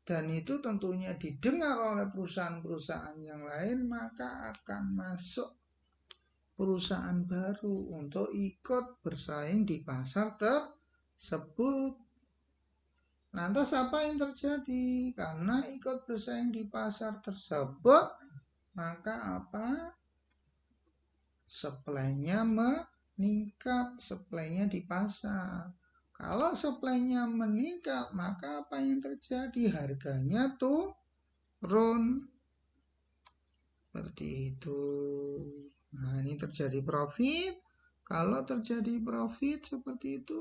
dan itu tentunya didengar oleh perusahaan-perusahaan yang lain, maka akan masuk perusahaan baru untuk ikut bersaing di pasar tersebut. Lantas apa yang terjadi? Karena ikut bersaing di pasar tersebut, maka apa? Supply-nya meningkat, supply-nya di pasar. Kalau supply-nya meningkat, maka apa yang terjadi? Harganya turun. Seperti itu. Nah, ini terjadi profit. Kalau terjadi profit seperti itu,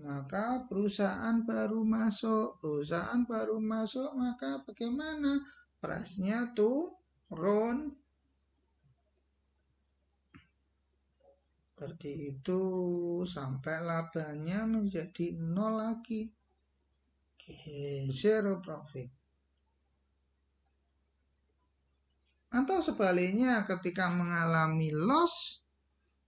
maka perusahaan baru masuk. Perusahaan baru masuk, maka bagaimana? Price-nya turun. Seperti itu sampai labanya menjadi 0 lagi. Zero profit. Atau sebaliknya, ketika mengalami loss,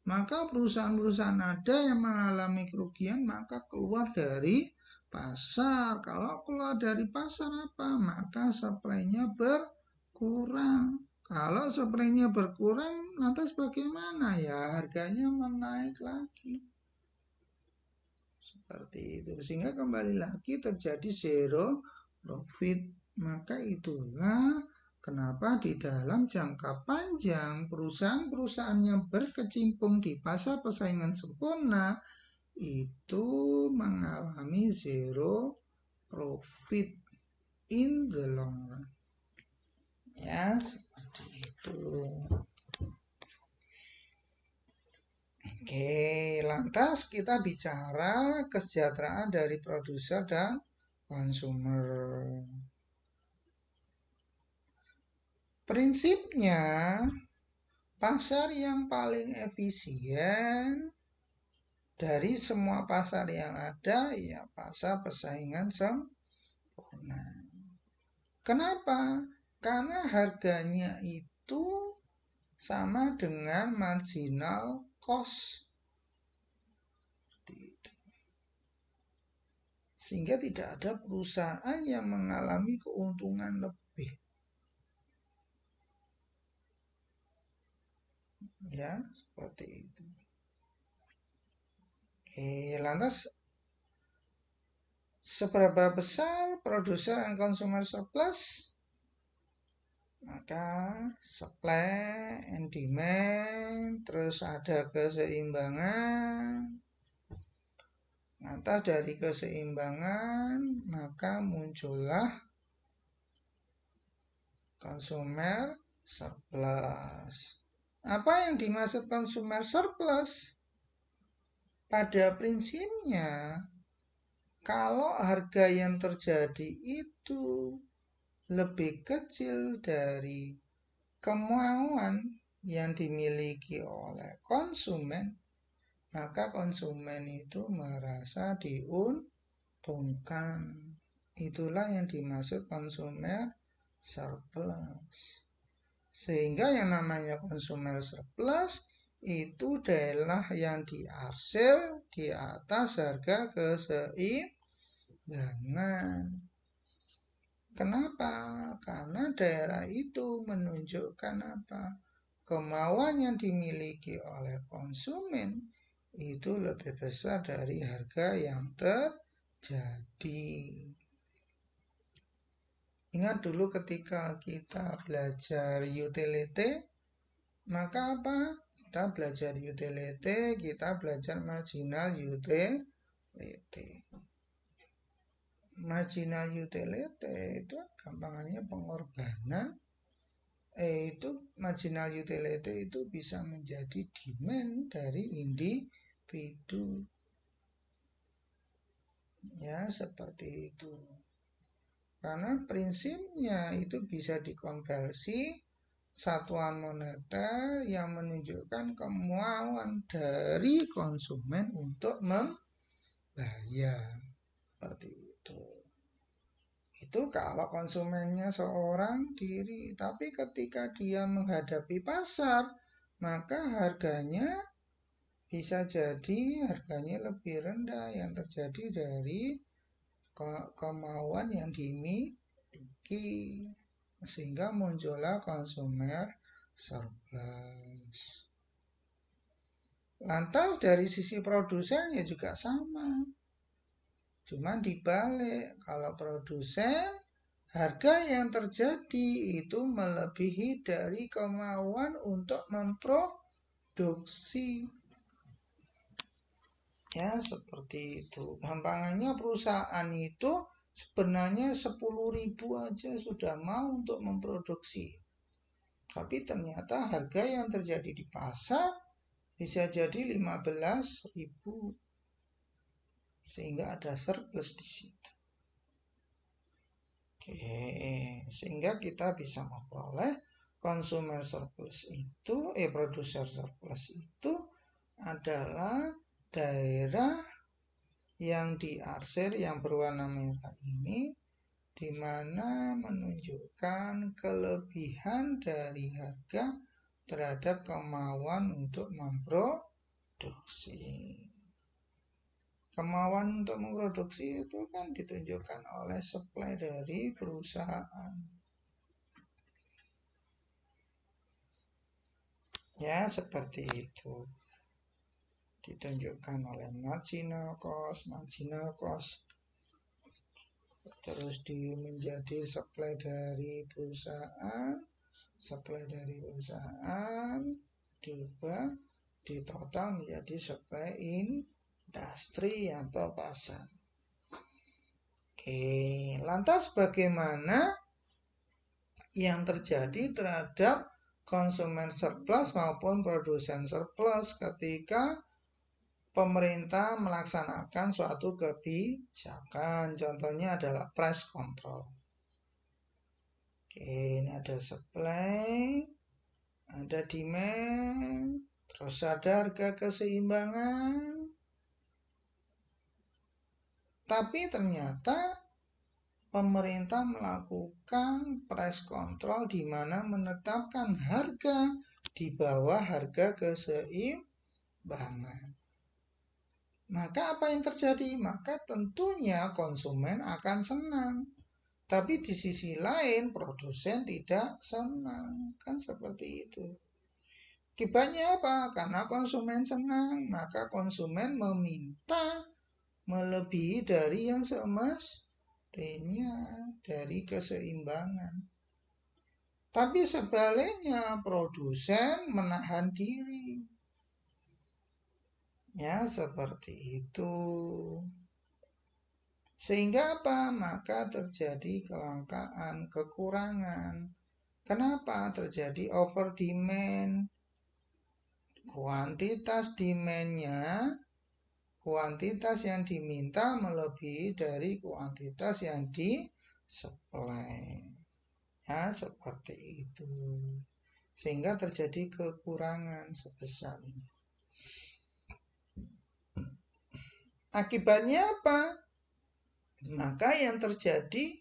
maka perusahaan-perusahaan ada yang mengalami kerugian, maka keluar dari pasar. Kalau keluar dari pasar apa? Maka supply-nya berkurang. Kalau supply-nya berkurang, lantas bagaimana? Ya, harganya menaik lagi. Seperti itu. Sehingga kembali lagi terjadi zero profit. Maka itulah kenapa di dalam jangka panjang perusahaan-perusahaan yang berkecimpung di pasar persaingan sempurna itu mengalami zero profit in the long run. Ya, seperti itu. Oke, lantas kita bicara kesejahteraan dari produser dan konsumer. Prinsipnya, pasar yang paling efisien dari semua pasar yang ada, ya pasar persaingan sempurna. Kenapa? Karena harganya itu sama dengan marginal cost. Sehingga tidak ada perusahaan yang mengalami keuntungan lebih. Ya, seperti itu. Oke, lantas seberapa besar produser dan konsumer surplus? Maka supply and demand, terus ada keseimbangan. Lantas dari keseimbangan, maka muncullah consumer surplus. Apa yang dimaksud consumer surplus? Pada prinsipnya, kalau harga yang terjadi itu lebih kecil dari kemauan yang dimiliki oleh konsumen, maka konsumen itu merasa diuntungkan. Itulah yang dimaksud consumer surplus. Sehingga yang namanya consumer surplus itu adalah yang diarsir di atas harga keseimbangan. Kenapa? Karena daerah itu menunjukkan apa? Kemauan yang dimiliki oleh konsumen itu lebih besar dari harga yang terjadi. Ingat dulu ketika kita belajar utility, maka apa? Kita belajar utility, kita belajar marginal utility. Marginal utility itu gampangannya pengorbanan. Itu marginal utility itu bisa menjadi demand dari individu. Ya, seperti itu. Karena prinsipnya itu bisa dikonversi satuan moneter yang menunjukkan kemauan dari konsumen untuk membayar. Seperti itu. Itu kalau konsumennya seorang diri. Tapi ketika dia menghadapi pasar, maka harganya bisa jadi harganya lebih rendah yang terjadi dari kemauan yang dimiliki, sehingga muncullah consumer surplus. Lantas dari sisi produsen ya juga sama, cuman dibalik. Kalau produsen, harga yang terjadi itu melebihi dari kemauan untuk memproduksi. Ya, seperti itu. Gampangannya perusahaan itu sebenarnya 10.000 aja sudah mau untuk memproduksi. Tapi ternyata harga yang terjadi di pasar bisa jadi 15.000. Sehingga ada surplus di situ. Oke, sehingga kita bisa memperoleh consumer surplus itu, producer surplus itu adalah daerah yang diarsir yang berwarna merah ini, di mana menunjukkan kelebihan dari harga terhadap kemauan untuk memproduksi. Kemauan untuk memproduksi itu kan ditunjukkan oleh supply dari perusahaan. Ya, seperti itu. Ditunjukkan oleh marginal cost, terus menjadi supply dari perusahaan, diubah di total menjadi supply industri atau pasar. Oke, lantas bagaimana yang terjadi terhadap konsumen surplus maupun produsen surplus ketika pemerintah melaksanakan suatu kebijakan? Contohnya adalah price control. Oke, ini ada supply, ada demand, terus ada harga keseimbangan. Tapi ternyata pemerintah melakukan price control di mana menetapkan harga di bawah harga keseimbangan. Maka apa yang terjadi? Maka tentunya konsumen akan senang. Tapi di sisi lain produsen tidak senang. Kan seperti itu. Akibatnya apa? Karena konsumen senang, maka konsumen meminta melebihi dari yang semestinya, dari keseimbangan. Tapi sebaliknya produsen menahan diri. Ya, seperti itu. Sehingga apa? Maka terjadi kelangkaan, kekurangan. Kenapa? Terjadi over demand. Kuantitas demand-nya, kuantitas yang diminta melebihi dari kuantitas yang disuplai. Ya, seperti itu. Sehingga terjadi kekurangan sebesar ini. Akibatnya apa? Maka yang terjadi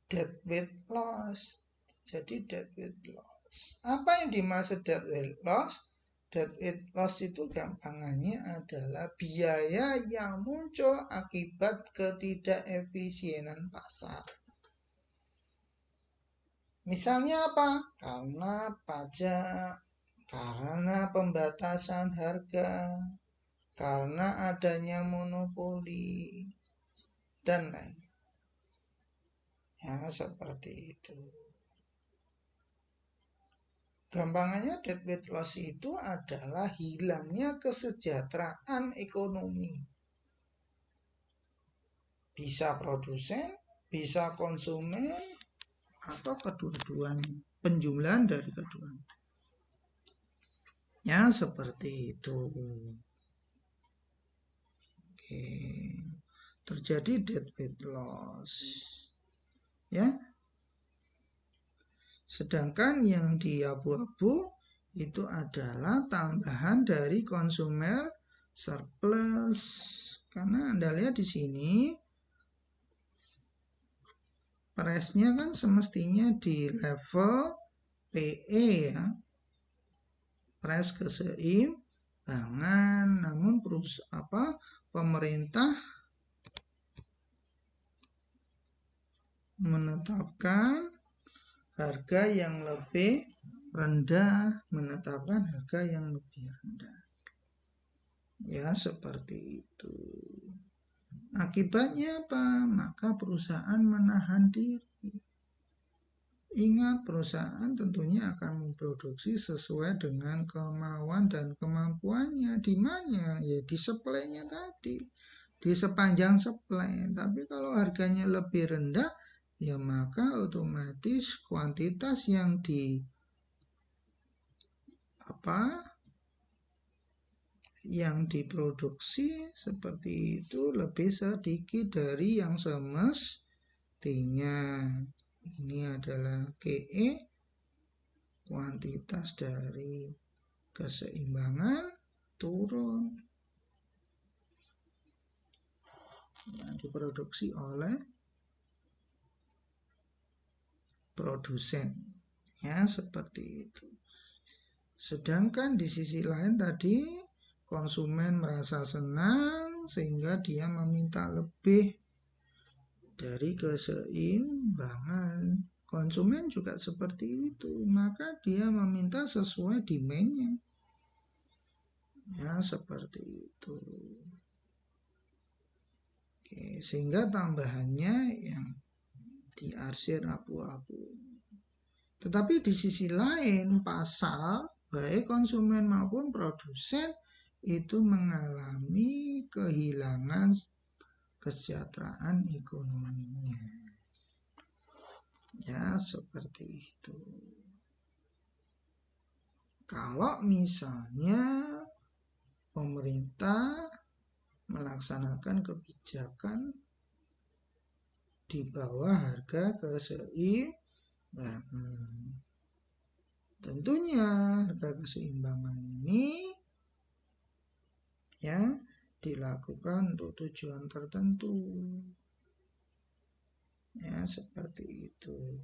deadweight loss. Jadi deadweight loss. Apa yang dimaksud deadweight loss? Deadweight loss itu gampangannya adalah biaya yang muncul akibat ketidakefisienan pasar. Misalnya apa? Karena pajak, karena pembatasan harga, karena adanya monopoli, dan lain. Ya, seperti itu. Gampangannya deadweight loss itu adalah hilangnya kesejahteraan ekonomi. Bisa produsen, bisa konsumen, atau kedua-duanya. Penjumlahan dari keduanya. Ya, seperti itu. Oke. Terjadi deadweight loss. Ya. Sedangkan yang di abu-abu itu adalah tambahan dari consumer surplus. Karena Anda lihat di sini price-nya kan semestinya di level PE ya. Price keseimbangan, namun pemerintah menetapkan harga yang lebih rendah, Ya, seperti itu. Akibatnya apa? Maka perusahaan menahan diri. Ingat, perusahaan tentunya akan memproduksi sesuai dengan kemauan dan kemampuannya. Di mana? Ya di supply-nya tadi. Di sepanjang supply. Tapi kalau harganya lebih rendah, ya maka otomatis kuantitas yang diproduksi seperti itu lebih sedikit dari yang semestinya. Ini adalah KE, kuantitas dari keseimbangan turun. diproduksi oleh produsen. Ya, seperti itu. Sedangkan di sisi lain tadi konsumen merasa senang sehingga dia meminta lebih dari keseimbangan. Konsumen juga seperti itu, maka dia meminta sesuai demand-nya. Ya, seperti itu. Oke, sehingga tambahannya yang diarsir abu-abu. Tetapi di sisi lain, pasar, baik konsumen maupun produsen, itu mengalami kehilangan kesejahteraan ekonominya. Ya, seperti itu. Kalau misalnya pemerintah melaksanakan kebijakan di bawah harga keseimbangan, tentunya harga keseimbangan ini ya dilakukan untuk tujuan tertentu. Ya, seperti itu.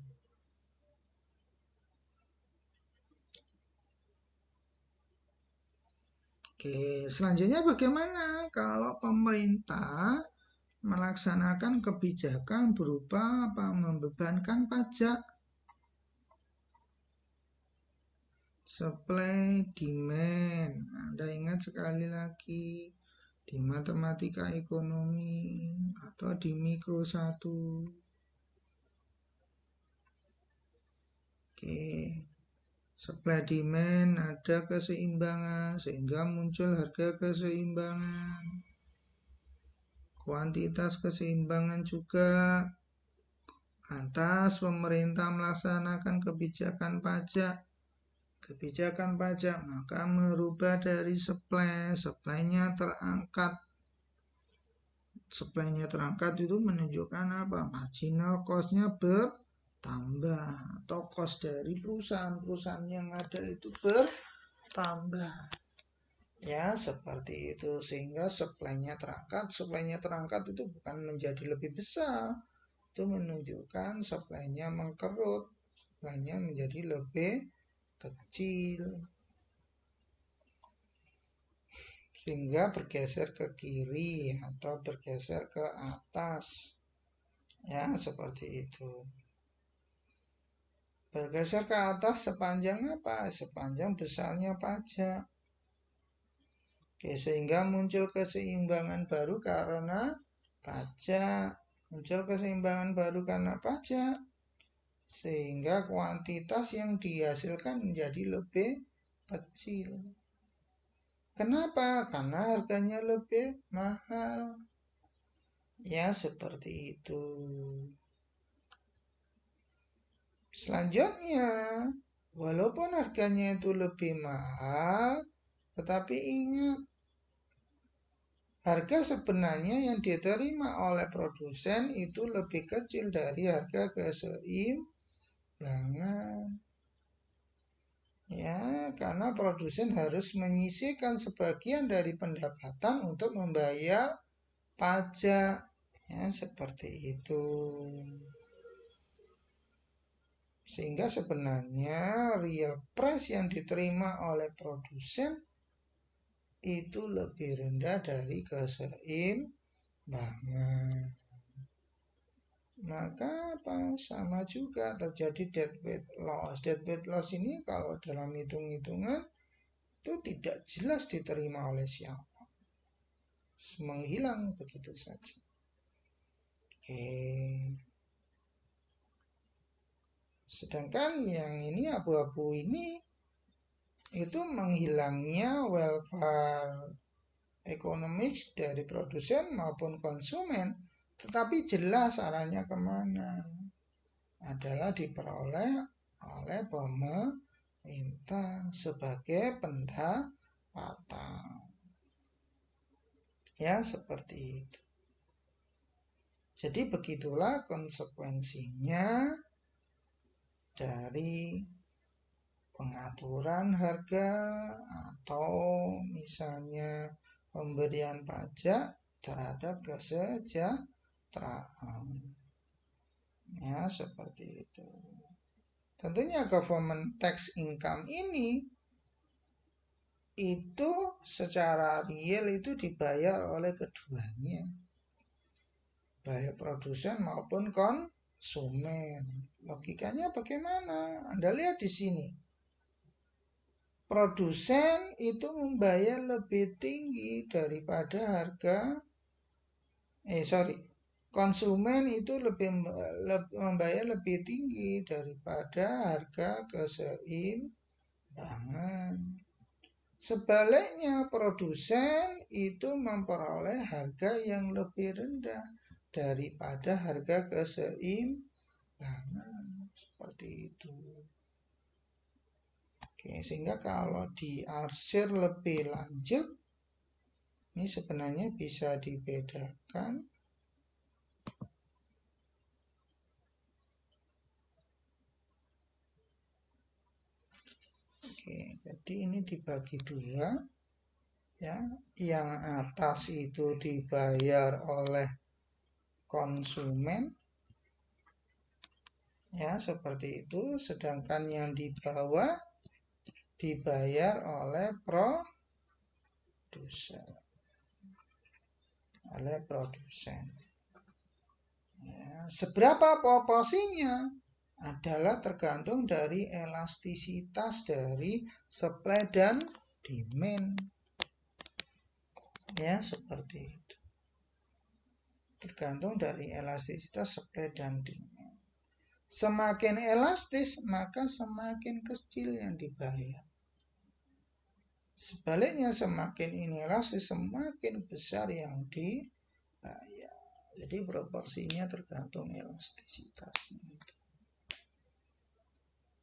Oke, selanjutnya bagaimana kalau pemerintah melaksanakan kebijakan berupa membebankan pajak? Supply demand. Anda ingat sekali lagi di matematika ekonomi atau di mikro 1. Oke. Supply demand ada keseimbangan sehingga muncul harga keseimbangan. Kuantitas keseimbangan juga. Lantas pemerintah melaksanakan kebijakan pajak. Kebijakan pajak maka merubah dari supply-nya terangkat. Supply-nya terangkat itu menunjukkan apa? Marginal cost-nya bertambah atau cost dari perusahaan yang ada itu bertambah. Ya, seperti itu. Sehingga supply-nya terangkat itu bukan menjadi lebih besar. Itu menunjukkan supply-nya mengkerut. Supply-nya menjadi lebih kecil. Sehingga bergeser ke kiri atau bergeser ke atas. Ya, seperti itu. Bergeser ke atas sepanjang apa? Sepanjang besarnya pajak. Oke, sehingga muncul keseimbangan baru karena pajak. Muncul keseimbangan baru karena pajak. Sehingga kuantitas yang dihasilkan menjadi lebih kecil. Kenapa? Karena harganya lebih mahal. Ya, seperti itu. Selanjutnya, walaupun harganya itu lebih mahal, tetapi ingat, harga sebenarnya yang diterima oleh produsen itu lebih kecil dari harga keseimbangan. Ya, karena produsen harus menyisihkan sebagian dari pendapatan untuk membayar pajak. Ya, seperti itu. Sehingga sebenarnya real price yang diterima oleh produsen itu lebih rendah dari keseimbangan. Maka apa? Sama juga terjadi deadweight loss. Deadweight loss ini kalau dalam hitung-hitungan itu tidak jelas diterima oleh siapa. Menghilang begitu saja. Oke. Sedangkan yang ini abu-abu ini itu menghilangnya welfare economics dari produsen maupun konsumen, tetapi jelas arahnya kemana? Adalah diperoleh oleh pemerintah sebagai pendapatan. Ya, seperti itu. Jadi begitulah konsekuensinya dari pengaturan harga atau misalnya pemberian pajak terhadap kesejahteraan kesejahteraan. Ya, seperti itu. Tentunya government tax income ini itu secara real itu dibayar oleh keduanya, baik produsen maupun konsumen. Logikanya bagaimana? Anda lihat di sini. Produsen itu membayar lebih tinggi daripada harga konsumen itu membayar lebih tinggi daripada harga keseimbangan. Sebaliknya, produsen itu memperoleh harga yang lebih rendah daripada harga keseimbangan. Seperti itu. Oke, sehingga kalau diarsir lebih lanjut, ini sebenarnya bisa dibedakan. Oke, jadi ini dibagi dua. Ya, yang atas itu dibayar oleh konsumen. Ya, seperti itu. Sedangkan yang di bawah dibayar oleh produsen. Ya, seberapa proporsinya adalah tergantung dari elastisitas dari supply dan demand. Ya, seperti itu. Tergantung dari elastisitas supply dan demand. Semakin elastis, maka semakin kecil yang dibayar. Sebaliknya, semakin inelastis, semakin besar yang dibayar. Jadi proporsinya tergantung elastisitasnya.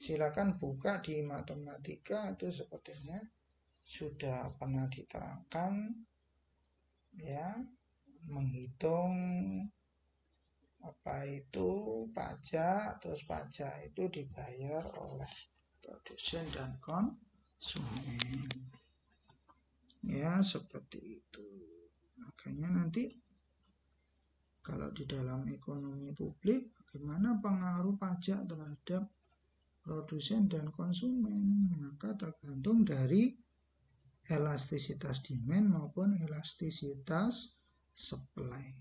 Silakan buka di matematika, itu sepertinya sudah pernah diterangkan, ya, menghitung apa itu pajak, terus pajak itu dibayar oleh produsen dan konsumen. Ya, seperti itu. Makanya nanti kalau di dalam ekonomi publik, bagaimana pengaruh pajak terhadap produsen dan konsumen, maka tergantung dari elastisitas demand maupun elastisitas supply.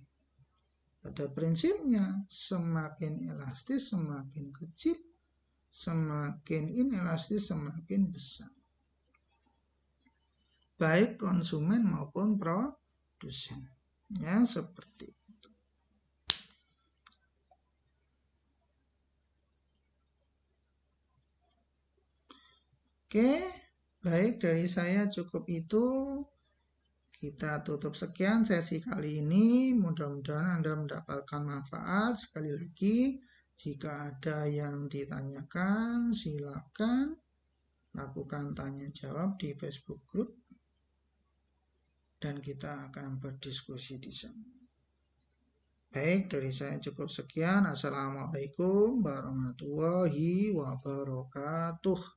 Pada prinsipnya, semakin elastis semakin kecil, semakin inelastis semakin besar. Baik konsumen maupun produsen. Ya, seperti itu. Oke, baik, dari saya cukup itu. Kita tutup sekian sesi kali ini. Mudah-mudahan Anda mendapatkan manfaat. Sekali lagi, jika ada yang ditanyakan, silakan lakukan tanya jawab di Facebook Group. Dan kita akan berdiskusi di sana. Baik, dari saya cukup sekian. Assalamualaikum warahmatullahi wabarakatuh.